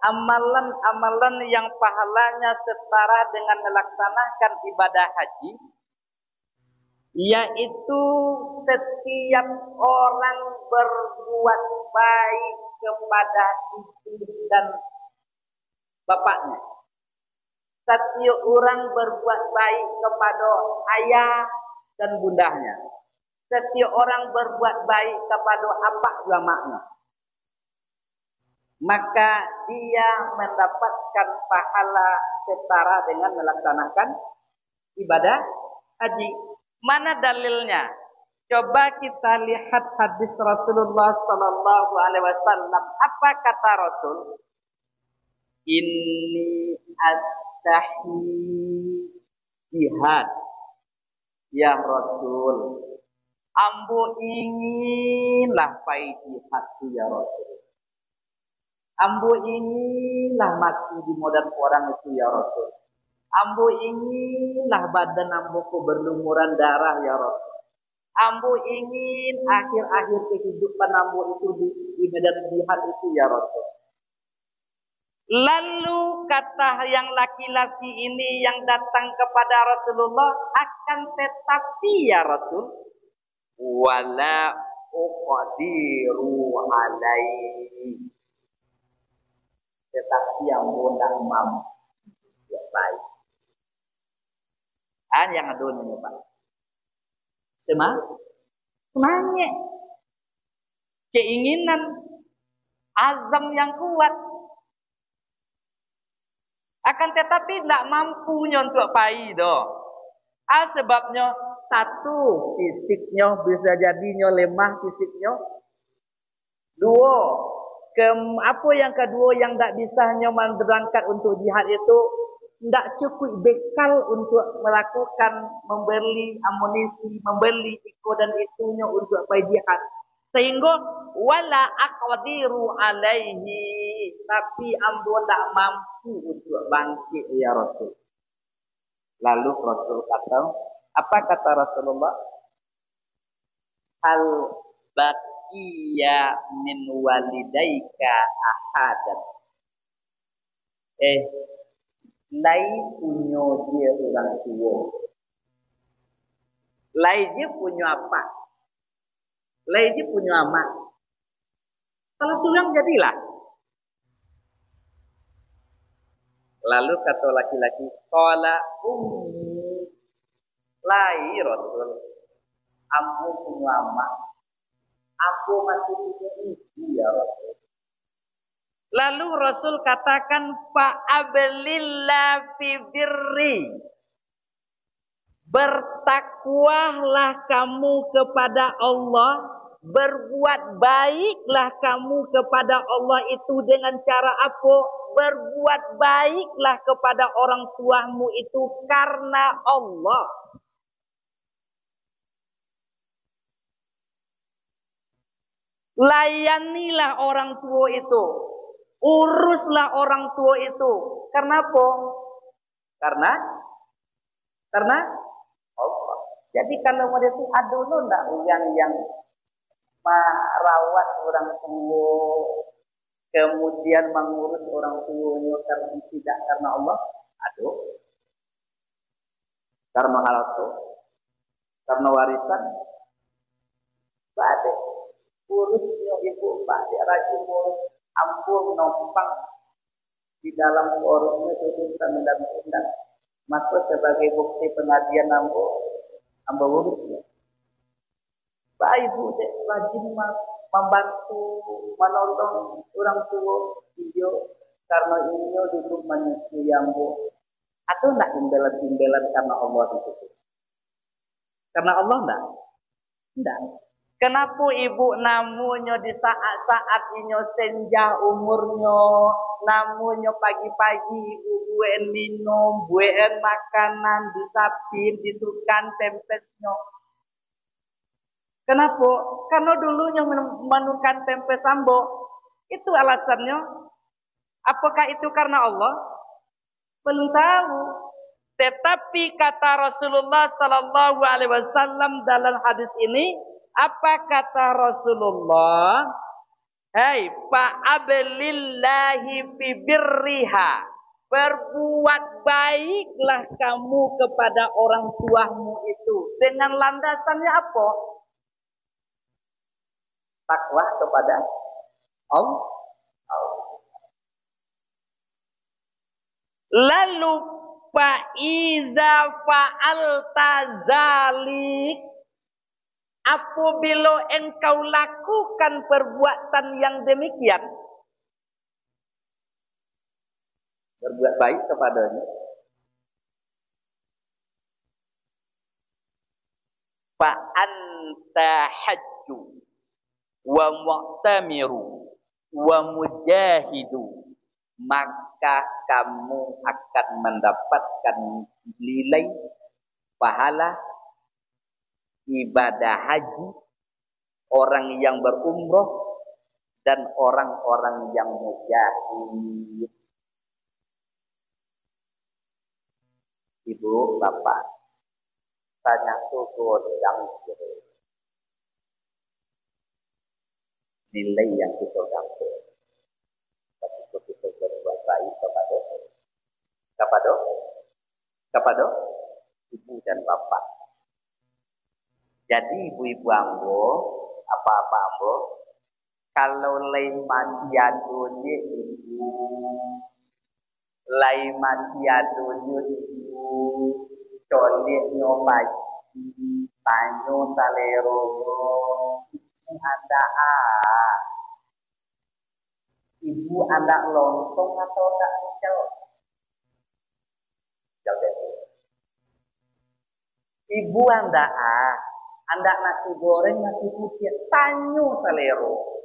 amalan-amalan yang pahalanya setara dengan melaksanakan ibadah haji, yaitu setiap orang berbuat baik kepada ibu dan bapaknya. Setiap orang berbuat baik kepada ayah dan bundanya. Setiap orang berbuat baik kepada apa ulamanya, maka dia mendapatkan pahala setara dengan melaksanakan ibadah haji. Mana dalilnya? Coba kita lihat hadis Rasulullah sallallahu alaihi wasallam. Apa kata Rasul? Inni astahi jihad. Ya Rasul, ambo inginlah pai jihad ya Rasul. Ambo inginlah mati di modal orang itu ya Rasul. Ambo inginlah badan ambo ku berlumuran darah ya Rasul. Ambo ingin akhir-akhir kehidupan ambo itu di medan jihad itu ya Rasul. Lalu kata yang laki-laki ini yang datang kepada Rasulullah, akan tetapi ya Rasul, wala uqadiru alaihi, tetapi yang mudah mampu ya baik. Yang adunya Pak. Semangat, keinginan, azam yang kuat. Akan tetapi tidak mampunya untuk pai doh. Sebabnya satu, fisiknya bisa jadinya lemah fisiknya. Dua, apa yang kedua yang tidak bisanya berangkat untuk jihad itu tidak cukup bekal untuk melakukan membeli amunisi, membeli iko dan itunya untuk pai jihad. Sehingga wala aqdiru alaihi, tapi ambo tak mampu untuk bangkit ya Rasul. Lalu Rasul kata, apa kata Rasulullah? Hal baqiya min walidaika ahadan. Lai punya dia orang tua. Lai dia punya apa? Lai dia punya amat. Kalau sulam jadilah. Lalu kata laki-laki, qala ummi lai Rasul. Ambo punya amat. Ambo masih punya ibu ya Rasul. Lalu Rasul katakan fa'ablillah fi birri. Bertakwalah kamu kepada Allah, berbuat baiklah kamu kepada Allah itu dengan cara apa? Berbuat baiklah kepada orang tuamu itu karena Allah. Layanilah orang tua itu. Uruslah orang tua itu. Karena apa? Karena Allah. Jadi kalau mau itu aduh ndak yang merawat orang tua, kemudian mengurus orang tuanya karena tidak karena Allah, aduh. Karena hal itu, karena warisan, badai. Urusnya ibu pak dia rajin urus, ampun numpang di dalam urusnya itu dalam undang. Masuk sebagai bukti pengadilan ambo urusnya. Pak ibu dek rajin membantu menolong orang tua video karena ini duduk menyusui ambo. Atau nak imbelan karena Allah itu? Karena Allah enggak. Kenapa ibu namunya di saat-saat inyo senja umurnya, namunya pagi-pagi ibu buen minum, buen makanan, disapin, ditukan tempesnya. Kenapa? Karena dulunya menukan tempe sambo. Itu alasannya. Apakah itu karena Allah? Belum tahu. Tetapi kata Rasulullah sallallahu alaihi wasallam dalam hadis ini, apa kata Rasulullah? Hai, fa'ablillahi fi birriha. Berbuat baiklah kamu kepada orang tuamu itu. Dengan landasannya apa? Takwa kepada Allah. Lalu fa'iza fa'alta zalik, apabila engkau lakukan perbuatan yang demikian, berbuat baik kepadanya, fa anta hajju wa mu'tamiru wa mujahidu, maka kamu akan mendapatkan nilai pahala ibadah haji, orang yang berumroh, dan orang-orang yang mujahid. Ibu, bapak, tanya syukur yang nilai yang kita dapat ketika kita berbuat baik kepada ibu dan bapak. Jadi ibu-ibu ambo, apa-apa ambo, kalau lain masih adunya ibu, lain masih adunya ibu, colik nyobaji, tanyo salero, ibu anda lontong atau tak kecil? Ibu anda nasi goreng, nasi putih, tanyo salero.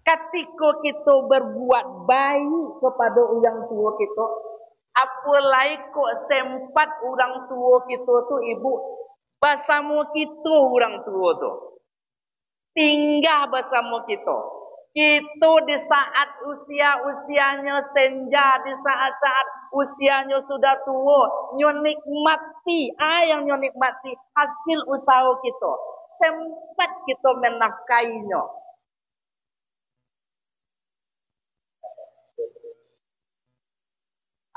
Ketika kita berbuat baik kepada orang tua kita, apalagi kok sempat orang tua kita tu ibu bersama kita, orang tua tu tinggal bersama kita. Kita di saat usianya senja, di saat usianya sudah tua, nikmati, yang nikmati hasil usaha kita. Sempat kita menafkainya.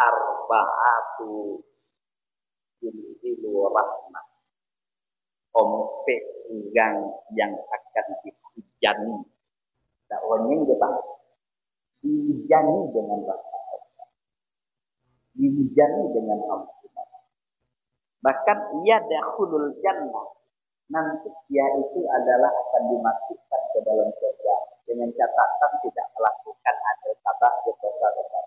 Arba'atu yunzilu rahmah. Ompek ugang yang akan dihujani. Dakwanya dia bang, dihujani dengan rahmat, dihujani dengan ampunan. Bahkan ia dakhulul jannah, nanti dia itu adalah akan dimasukkan ke dalam surga dengan catatan tidak melakukan ada tabah dosa-dosa.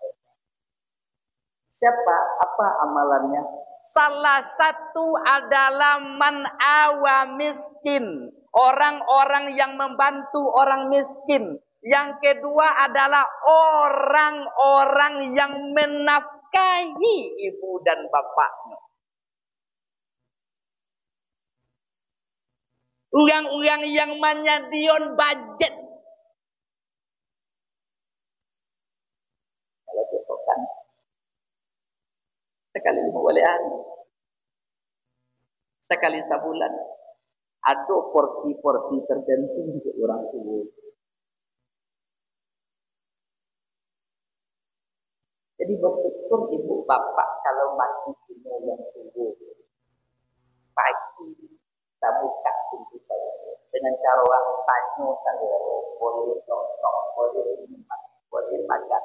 Siapa? Apa amalannya? Salah satu adalah man awa miskin, orang-orang yang membantu orang miskin. Yang kedua adalah orang-orang yang menafkahi ibu dan bapaknya. Orang-orang yang menyediakan budget. Kalau cocokkan sekali 5 hari, sekali sebulan, atau porsi-porsi tertentu untuk orang tua. Jadi bersyukur ibu bapak kalau masih punya yang tua, pagi kita buka pintu saya dengan cara orang tanya saya boleh nonton, boleh makan.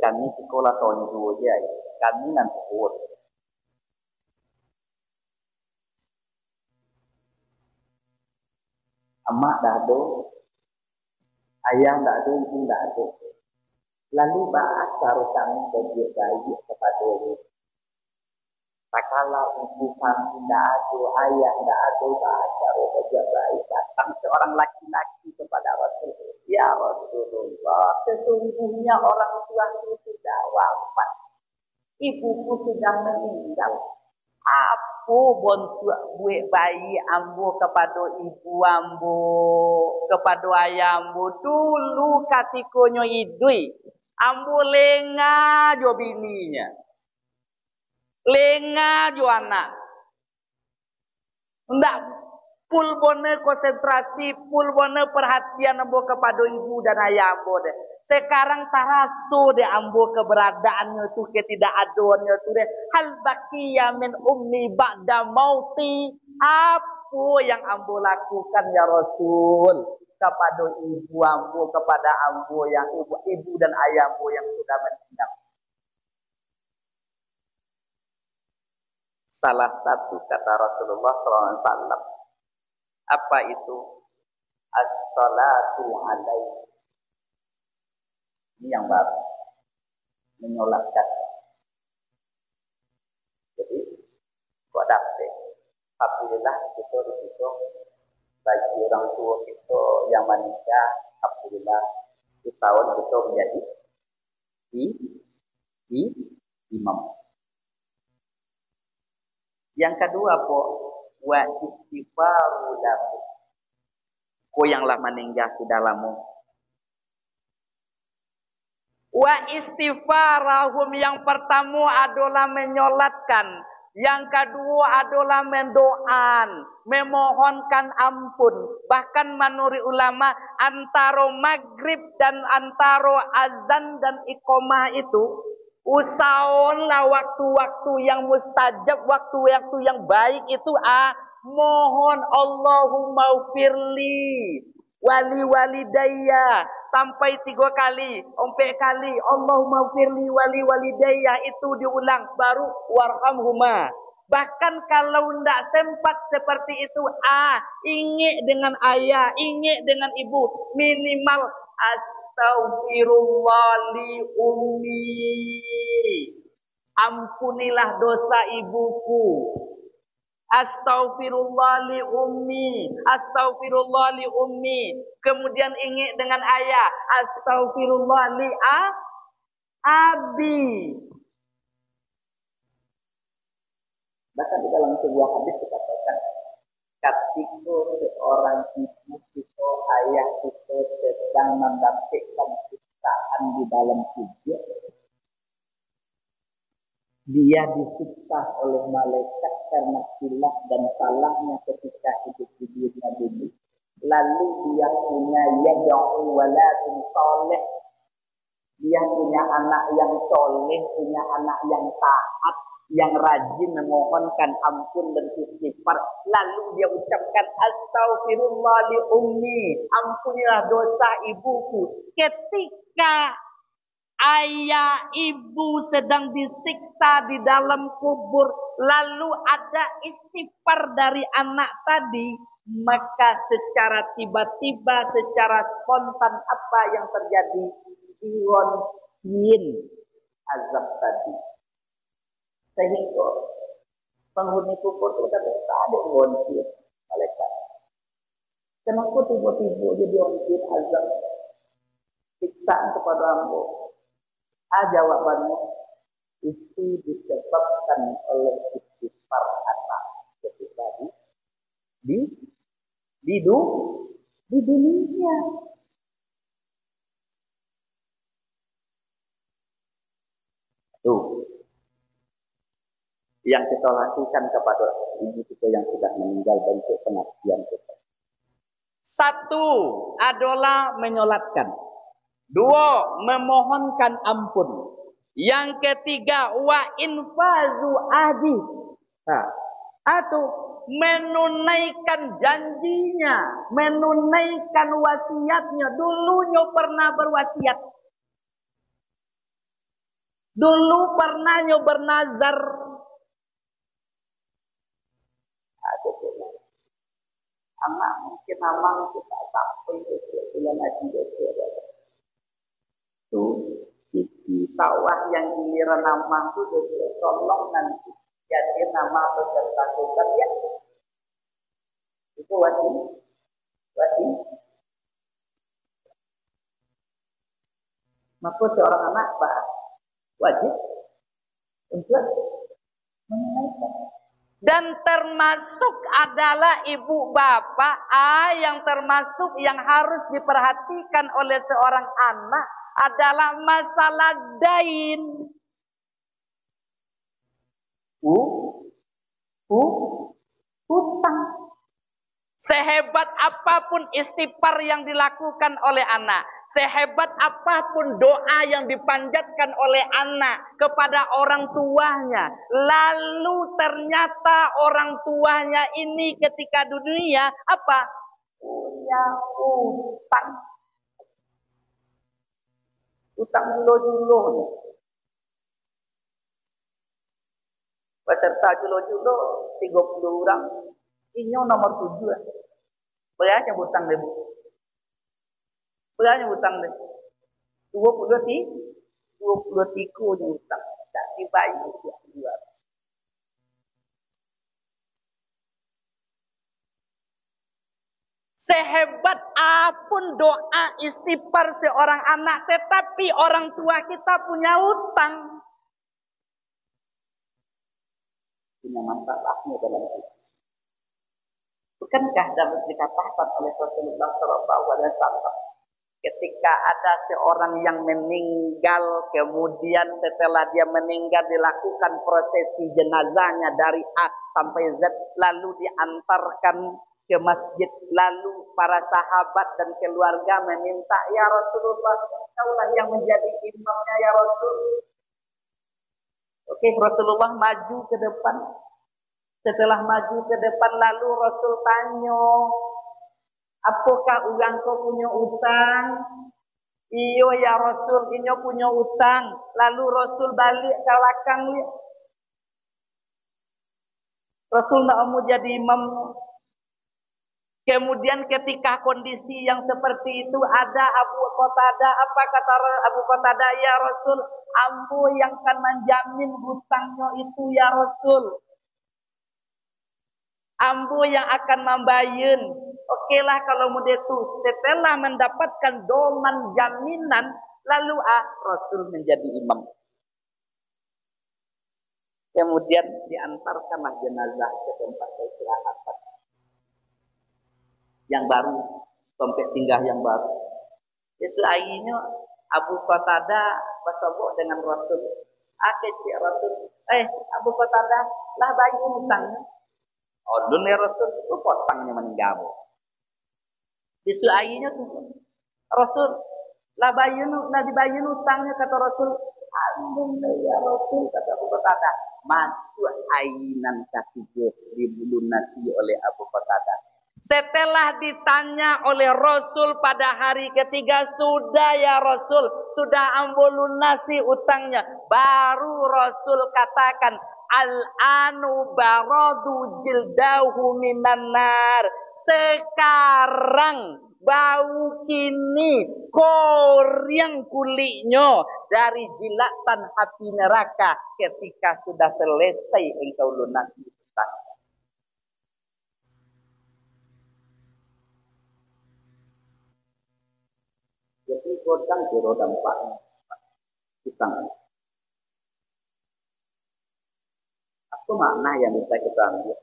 Kami sekolah tahun 2 aja, kami nanti buat. Emak dah ada, ayah dah ada, ibu dah ada. Lalu bahas cara kami berbuat baik kepada ibu. Tak kala ibu kami dah ada, ayah dah ada, bahas cara berbuat baik. Datang seorang laki-laki kepada Rasulullah. Ya Rasulullah, sesungguhnya orang tua itu sudah wafat. Ibuku sudah meninggal. Apa bontuk buat bayi ambo kepada ibu ambo, kepada ayah ambo dulu katikonya idui. Ambo lenga jo bininya. Lenga jo anak. Ndak full bone konsentrasi, full bone perhatian ambo kepada ibu dan ayah ambo deh. Sekarang taraso deh ambo keberadaannya itu ketidakadonnya itu deh. Hal baqiya min ummi ba'da mauti. Apa yang ambo lakukan ya Rasul kepada ibu ambo, kepada ambo yang ibu dan ayah ambo yang sudah meninggal. Salah satu kata Rasulullah SAW. Apa itu? As-salatu alaihi. Ini yang baru. Menyolatkan. Jadi, kok dapat? Alhamdulillah itu risiko bagi orang tua kita yang menikah. Alhamdulillah setahun kita menjadi imam. Yang kedua po, wa istighfaru lahu. Ko yang lah meninggal sudah lama. Wa istighfarahum, yang pertama adalah menyolatkan. Yang kedua adalah mendoan, memohonkan ampun. Bahkan menurut ulama antara maghrib dan antara azan dan iqamah itu usahakanlah waktu-waktu yang mustajab, waktu-waktu yang baik itu mohon Allahumma firli wali walidayya sampai 3 kali, 4 kali Allahumma firli wali walidayya itu diulang baru warhamhuma. Bahkan kalau tidak sempat seperti itu ingat dengan ayah, ingat dengan ibu, minimal astaghfirullah li ummi, ampunilah dosa ibuku. Astaghfirullah li ummi, astaghfirullah li ummi. Kemudian ingat dengan ayah, astaghfirullah li abi. Bahkan di dalam sebuah hadis dikatakan, ketika seorang ibu kita, ayah kita sedang mendapatkan siksaan di dalam kubur, dia disiksa oleh malaikat karena silap dan salahnya ketika hidup di dunia dulu. Lalu dia punya yad'u waladun soleh, dia punya anak yang soleh, punya anak yang taat, yang rajin memohonkan ampun dan istighfar. Lalu dia ucapkan astaghfirullah li ummi, ampunilah dosa ibuku. Ketika ayah ibu sedang disiksa di dalam kubur, lalu ada istighfar dari anak tadi, maka secara tiba-tiba, secara spontan apa yang terjadi? Dirontin azab tadi. Sehingga penghuni kubur itu tak ada rontin malaikat. Kenapa tiba-tiba jadi rontin azab siksaan kepada hamba? Jawabannya itu disebabkan oleh istighfar anak ketika di dunia. Tuh, yang kita lakukan kepada ibu kita yang sudah meninggal bentuk pengabdian kita. 1 adalah menyolatkan. 2, memohonkan ampun. Yang ketiga, wa infazu ahdi. Atau menunaikan janjinya, menunaikan wasiatnya. Dulunya pernah berwasiat. Dulu pernah bernazar. Anak mungkin amang kita sampai ke bulan haji itu di sawah yang giliran amang itu sudah tolong nanti jadi nama peserta tugas ya. Itu wasi. Maka seorang anak wajib untuk menunaikan. Dan termasuk adalah ibu bapak yang termasuk yang harus diperhatikan oleh seorang anak adalah masalah dain. Hutang. Sehebat apapun istighfar yang dilakukan oleh anak, sehebat apapun doa yang dipanjatkan oleh anak kepada orang tuanya, lalu ternyata orang tuanya ini ketika dunia apa? Punya utang. Utang julo-julo. Peserta julo-julo 30 orang. Inyo nomor 7. Berapa hutang deh, Bu? Berapa hutang deh? 23 hutang. Tak dibayar dia. Sehebat apapun doa istighfar seorang anak, tetapi orang tua kita punya utang. Punya masalahnya dalam hidup. Bukankah dapat dikatakan oleh Rasulullah SAW ketika ada seorang yang meninggal, kemudian setelah dia meninggal dilakukan prosesi jenazahnya dari A sampai Z, lalu diantarkan ke masjid, lalu para sahabat dan keluarga meminta, ya Rasulullah, kaulah yang menjadi imamnya ya Rasul. Oke, Rasulullah maju ke depan. Setelah maju ke depan, lalu Rasul tanya, apakah engkau punya utang? Iyo ya Rasul, inyo punya utang. Lalu Rasul balik ke belakang. Rasul nak mau jadi imam. Kemudian ketika kondisi yang seperti itu ada Abu Qatadah. Apa kata Abu Qatadah? Ya Rasul, ambo yang akan menjamin hutangnya itu ya Rasul. Ambo yang akan membayar. Okelah kalau mudah itu. Setelah mendapatkan doman jaminan, lalu Rasul menjadi imam. Kemudian diantarkanlah jenazah ke tempat peristirahatan yang baru, tempat tinggal yang baru. Yesus akhirnya Abu Qatadah bertemu dengan Rasul. Cik Rasul, Abu Qatadah lah bagi hutangnya. Oh, dunia Rasul itu potangnya meninggal. Yesus akhirnya tuh Rasul lah dibayar hutangnya, kata Rasul. Alhamdulillah ya Rasul, kata Abu Qatadah. Masuk ainan ketiga dilunasi oleh Abu Qatadah. Setelah ditanya oleh Rasul pada hari ketiga, sudah ya Rasul, sudah ambo lunasi utangnya. Baru Rasul katakan, al-anu baradu jildahu minan nar. Sekarang bau kini koryang kulitnya dari jilatan hati neraka ketika sudah selesai engkau lunasi utang. Jadi godang jero dampaknya utang. Apa makna yang bisa kita ambil?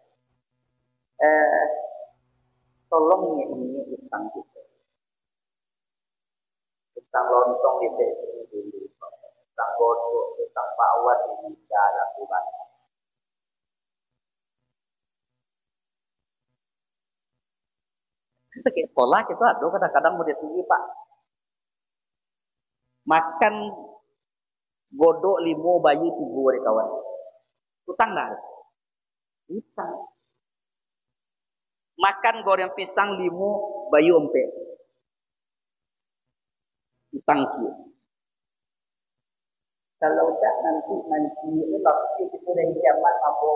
Tolong ini utang kita. Utang lontong itu dulu. Utang godok, utang bawah ini dalam Tuhan. Sekit sekolah kita ada kadang-kadang mau ditunjuk Pak. Makan godok 5 bayi 3 kawan. Utang dah. Utang. Makan goreng pisang 5 bayi ompe. Utang sih. Kalau tak nanti ini waktu itu dari kiamat apa?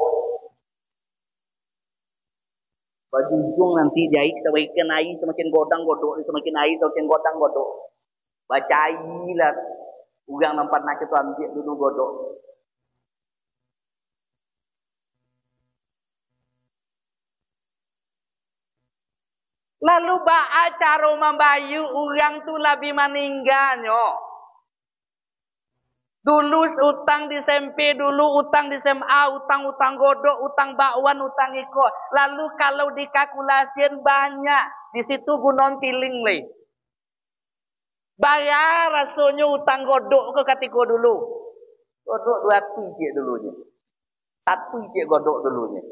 Baju ujung nanti jahit semakin air semakin godang godok, semakin air semakin godang godok. Bacailah ugang nampak nak kita ambil dulu godok. Lalu ba'a cara membayu ugang tu lebih meninggalnya. Dulu utang di SMP, dulu utang di SMA, utang godok, utang bakwan, utang iko. Lalu kalau dikalkulasiin banyak, di situ gunon tiling le. Bayar rasanya utang godok ke katiko dulu. Godok 2 ije dulunya. 1 ije godok dulunya.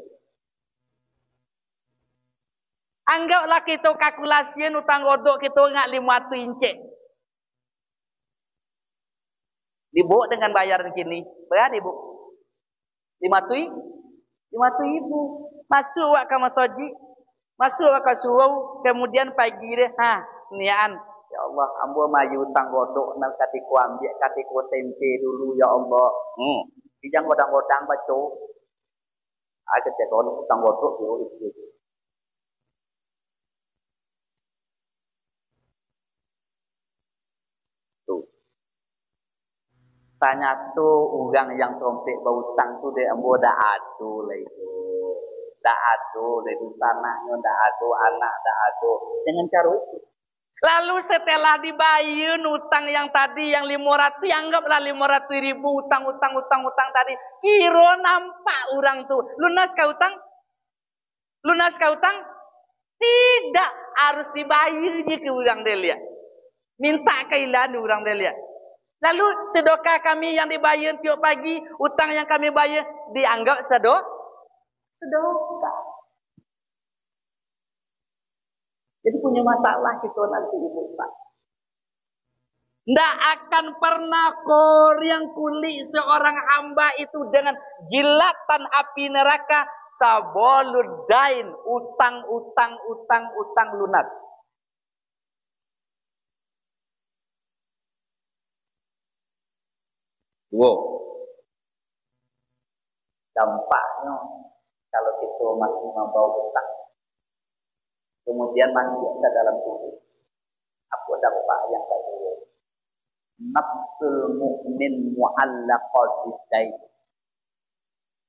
Anggaplah kita kalkulasiin utang godok kita ngak 5 inci. Dibu dengan bayaran kini. Berapa ibu? 5 ribu. Masuk wak ke masoji. Masuk wak ke surau. Kemudian pagi dia. Niaan. Ya Allah. Ambo mayu utang godok. Nak katiku ambil. Katiku sempe dulu. Ya Allah. Bijang godang-godang baca. Kecek utang godok dulu. Tanya tuh orang yang trompet bau utang tuh dia ambo dah adu lah itu. Dah adu lah itu sananya dah adu anak dah adu. Dengan cara itu. Lalu setelah dibayar utang yang tadi yang 500, anggaplah 500.000 utang tadi. Kira nampak orang tuh. Lunas kah utang? Lunas kah utang? Tidak, harus dibayar je ke orang dia. Minta kailan orang dia. Lalu sedekah kami yang dibayar tiap pagi, utang yang kami bayar dianggap sedekah. Jadi punya masalah kita nanti ibu pak. Tidak akan pernah yang kulit seorang hamba itu dengan jilatan api neraka saboludain utang lunas. Dampaknya kalau kita masih membawa utang, kemudian masuk ke dalam tubuh, apa dampak yang kedua? Nafsul mu'min mu'allaqah bidain.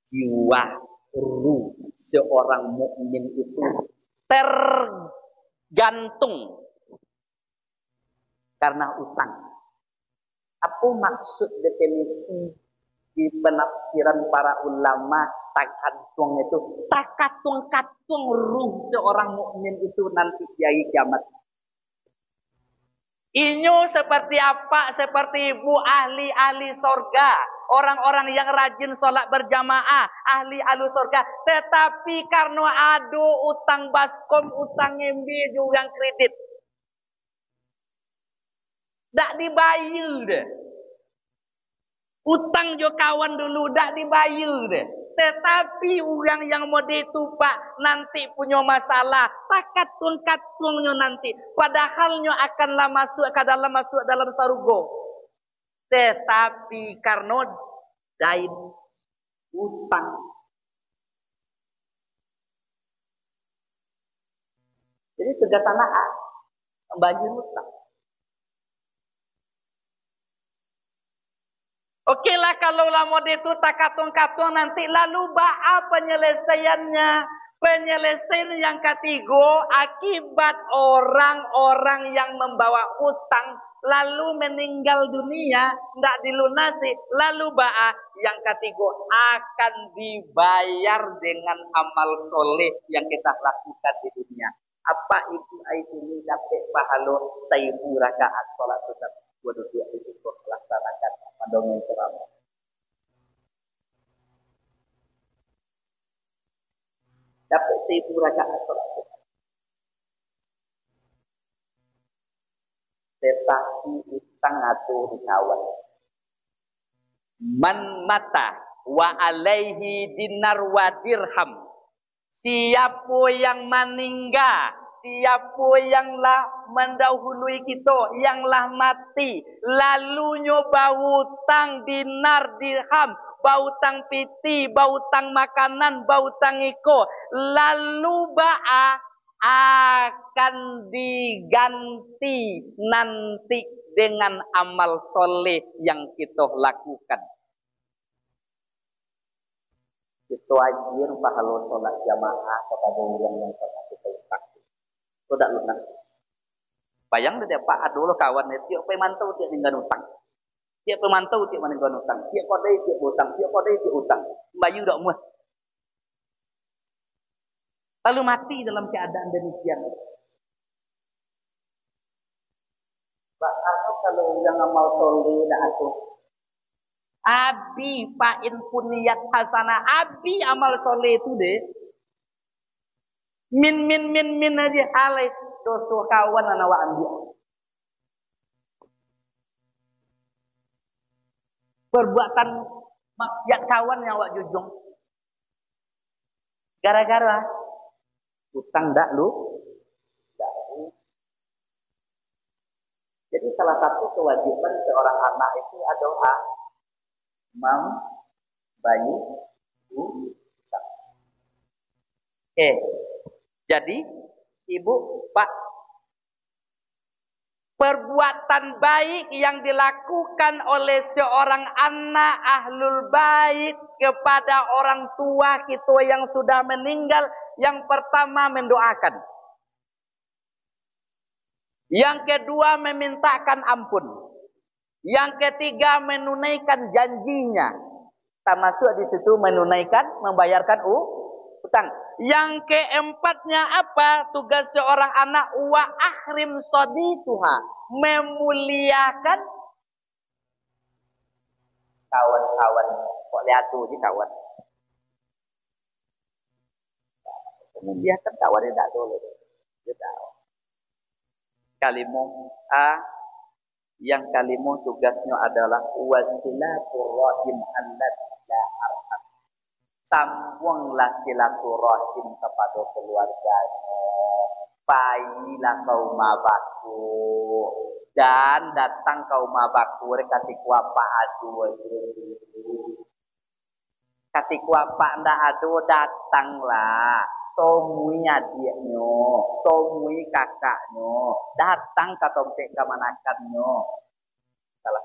Jiwa ruh seorang mukmin itu tergantung karena utang. Apa maksud definisi di penafsiran para ulama takatung itu? Takatung ruh seorang mukmin itu nanti di hari kiamat. Inyo seperti apa? Seperti ibu ahli sorga. Orang-orang yang rajin sholat berjamaah. Ahli sorga. Tetapi karena ada utang baskom, utang MB juga kredit. Tak dibayar deh. Utang jo kawan dulu tak dibayar deh. Tetapi orang yang mau ditupak nanti punya masalah. Takatun-katungnya nanti. Padahalnya akanlah masuk dalam surga. Tetapi karena dain utang. Jadi sudah tanah bayar utang. Oke lah kalau lama itu takatung-katung nanti lalu ba'a penyelesaiannya. Penyelesaian yang ketiga akibat orang-orang yang membawa utang lalu meninggal dunia tidak dilunasi lalu ba'a yang ketiga akan dibayar dengan amal soleh yang kita lakukan di dunia. Apa itu ini dapat pahala 1000 rakaat sholat sunat. Duduk di situ melaksanakan dongeng ceramah. Dapat 1000 rakaat sholat sunat. Tetapi utang atau dikawan. Man mata wa alaihi dinar wa dirham. Siapa yang meninggal, siapa yang lah mendahului kita, yang lah mati, lalu nyoba hutang dinar dirham, bautang piti, bautang makanan, bautang iko, lalu ba'a akan diganti nanti dengan amal soleh yang kita lakukan. Itu ajir pahala sholat jamaah kepada orang yang pernah kita utang. Itu tak lunas. Bayang dia Pak, aduh kawan itu, apa mantau dia dengan utang. Tiap pemantau tiap mana guna utang. Tiap kodai tiap utang. Tiap kodai tiap utang. Bayu dak muat. Lalu mati dalam keadaan demikian. Apa kalau yang amal soleh dah atuh? Abi fa'in puniyat hasanah. Abi amal soleh itu deh. Min aja halai dosa kawan anak wa ambil. Perbuatan maksiat kawan yang awak jujung. Gara-gara utang dak lu. Jadi salah satu kewajiban seorang anak itu adalah membayar utang. Oke. Jadi ibu, pak, perbuatan baik yang dilakukan oleh seorang anak ahlul bait kepada orang tua kita yang sudah meninggal, yang pertama mendoakan, yang kedua memintakan ampun, yang ketiga menunaikan janjinya, termasuk di situ menunaikan, membayarkan utang. Yang keempatnya apa? Tugas seorang anak wa ahrim sodituha, memuliakan kawan-kawan. Kok lihat tuh di kawan. Memuliakan kawan tidak boleh. Tidak. Kalimu yang kalimu tugasnya adalah wasilaturrahim allati la arham. Sambunglah silaturahim kepada keluarganya, pailah kaum abaku, dan datang kaum abaku katiku apa adu, katiku apa ndak adu, datanglah, tomui adiknya, tomui kakaknya, datang ke tompek kemanakannya. Salah